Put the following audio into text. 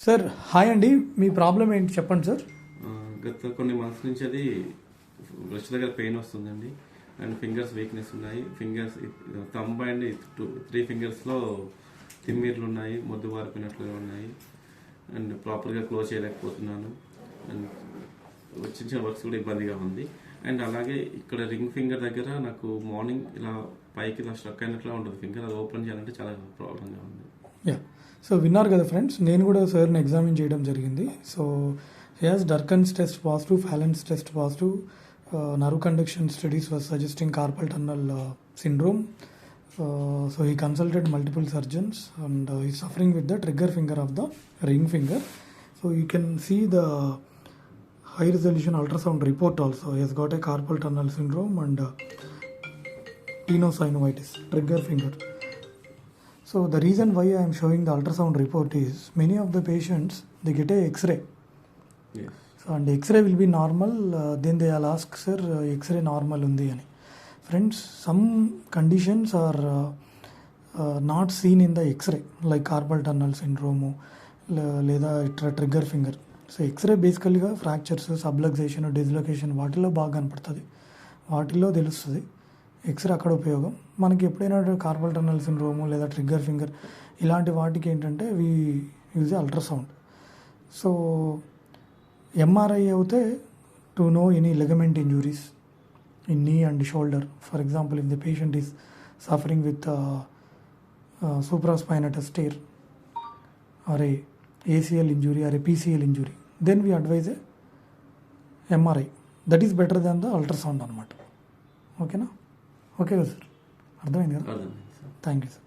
Sir hi అండి, మీ problem ఏంటి చెప్పండి సార్. గత కొన్ని మంత్స్ నుంచి అది బ్రష్ దగ్గర పెయిన్ వస్తుందండి అండ్ ఫింగర్స్ వీక్నెస్ ఉన్నాయి. ఫింగర్స్ థంబ్ అండ్ 3 ఫింగర్స్లో తిమ్మిర్లు ఉన్నాయి, మొద్దు వారిపోయినట్లుగా ఉన్నాయి అండ్ ప్రాపర్గా క్లోజ్ చేయలేకపోతున్నాను అండ్ చిన్న చిన్న వర్క్స్ కూడా ఇబ్బందిగా ఉంది. అండ్ అలాగే ఇక్కడ రింగ్ ఫింగర్ దగ్గర నాకు మార్నింగ్ ఇలా పైకి ఇలా స్ట్రక్ అయినట్లా ఉంటుంది ఫింగర్, అది ఓపెన్ చేయాలంటే చాలా ప్రాబ్లంగా ఉంది. సో విన్నారు కదా ఫ్రెండ్స్, నేను కూడా సార్ని ఎగ్జామిన్ చేయడం జరిగింది. So he's Durkan's test positive, Phalen's test positive, nerve conduction studies was suggesting carpal tunnel syndrome. So he consulted multiple surgeons and he's suffering with the trigger finger of the ring finger. So you can see the high resolution ultrasound report also. He has got a carpal tunnel syndrome and tenosynovitis, trigger finger. So the reason why I am showing the ultrasound report is many of the patients, they get a X-ray. Yes. So and X-ray will be normal, then they will ask, sir, X-ray normal undi ani. Friends, some conditions are not seen in the X-ray, like carpal tunnel syndrome, లేదా trigger finger. So x ray బేసికల్గా fractures, సబ్లక్సేషన్, dislocation వాటిలో బాగా కనపడుతుంది, వాటిలో తెలుస్తుంది. X ray అక్కడ ఉపయోగం. మనకి ఎప్పుడైనా కార్పల్ టన్నల్ సిండ్రోము లేదా ట్రిగ్గర్ ఫింగర్ ఇలాంటి వాటికి ఏంటంటే we use ultrasound. So MRI అయితే to know any ligament injuries in knee and shoulder. For example, if the patient is suffering with supraspinatus tear or a ACL injury or a PCL injury, then we advise a MRI. That is better than the ultrasound అనమాట. ఓకేనా? Okay కదా sir, అర్థమైంది కదా? అర్థమైంది sir. Thank you sir.